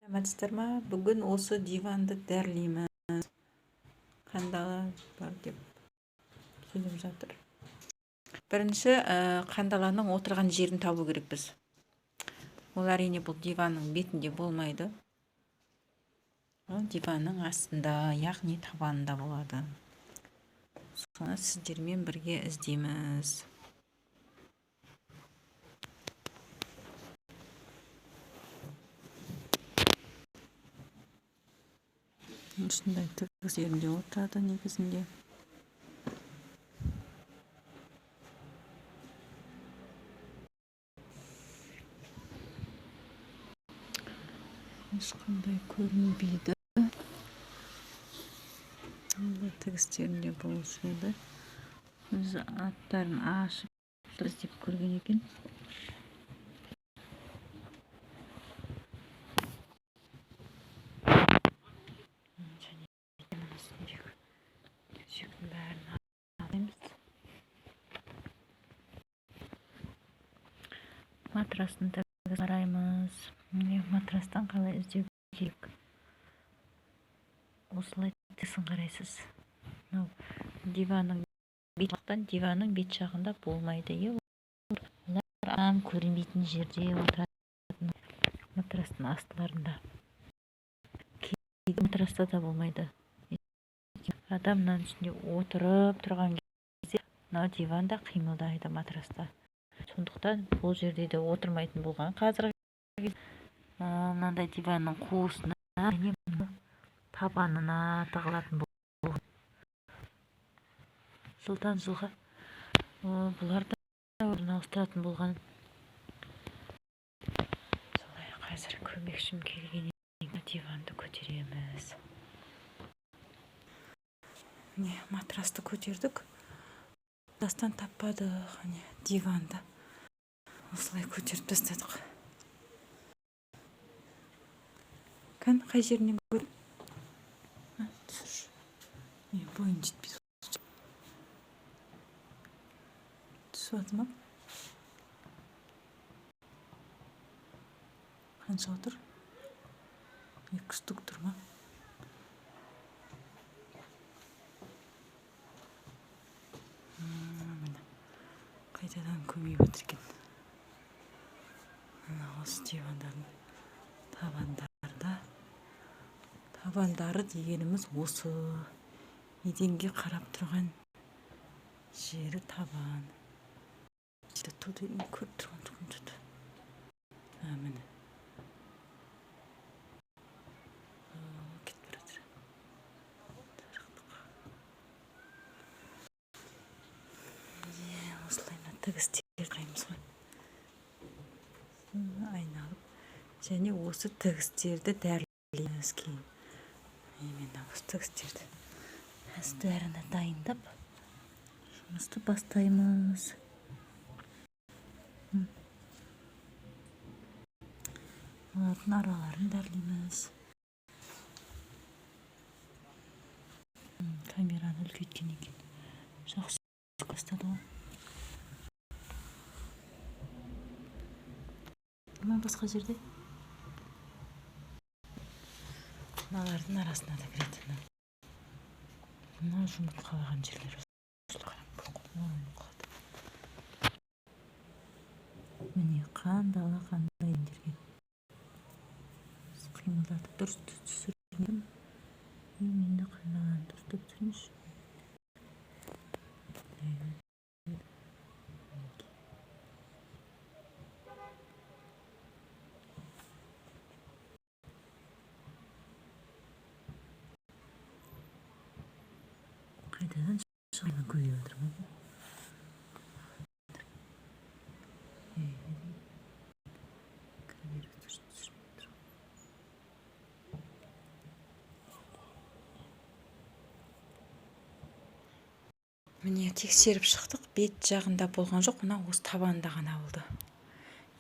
Саламатсыздар ма? Бүгін осы диванды дәрлейміз. Қандала бар деп келіп жатыр. Бірінші қандаланың отырған жерін табу керекпіз. Ол әрине бұл диванның бетінде болмайды. Ол диванның астында, яғни табанында болады. Соны сіздермен бірге іздейміз. Осындай тығыз жерінде отырады негізінде. Ешқандай көрінбейді. Тығыз жерінде болушы еді. Өзі аттарын ашып іздеп көрген екен. Матрасын тігіз қараймыз. Матрастан қалай іздеу керек? Осылай тігісін қарайсыз. Диванның бет жағында болмайды. Олар адам көрінбейтін жерде отыратын матрастың астыларында. Кейде матраста да болмайды. Адамның үстінде отырып тұрған кезде диванда қимылдайды матраста. Сондықтан бұл жерде де отырмайтын болған. Қазір мынандай диванның қуысына табанына тағылатын болған. Жылдан жылға бұларды ауыстыратын болған. Солай қазір көмекшім келген диванды көтереміз. Матрасты көтердік. Матрастан таппадық. Диванды осылай көтеріп тастадық. Қай жерінен көріп? Бойын жетпейді. Түсіп ма? Қанша отыр? 2 штук тұр ма? Қайтадан көмейіп отыр екен. Осы дивандардың табандары дегеніміз осы еденге қарап тұрған жері табан. Туды көріп тұрған тұты. Міне. Кетіп жатыр. Осылай тігіз қаймыз ғой. Айналып. Және осы тігістерді дәрлейміз кейін. Осы тігістерді. Бәріне дайындап жұмысты бастаймыз. Олардың араларын дәрлейміз. Камераны үлкейткен екен. Жақсы бастады ғой. Басқа жерде? Мыналардың арасына да кіреді. Мына жұмыртқалаған жерлер. Міне қандай ендерген. Қимылдатып дұрыс түсірмеймін. Мен де қандаланы дұрыс түсіріңізші. Қайтадан шығына көйіп отырмын. Міне тексеріп шықтық. Бет жағында болған жоқ, мына осы табанда ғана болды.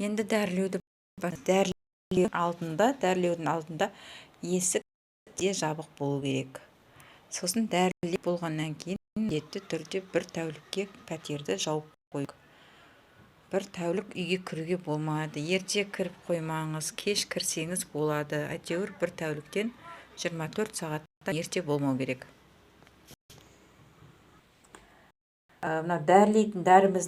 Енді дәрлеудің алдында есік де жабық болу керек. Сосын дәрлеп болғаннан кейін міндетті түрде 1 тәулікке пәтерді жауып қойдық. бір тәулік үйге кіруге болмады. Ерте кіріп қоймаңыз, кеш кірсеңіз болады. Әйтеуір бір тәуліктен 24 сағаттан ерте болмау керек. Мына дәрілейтін дәріміз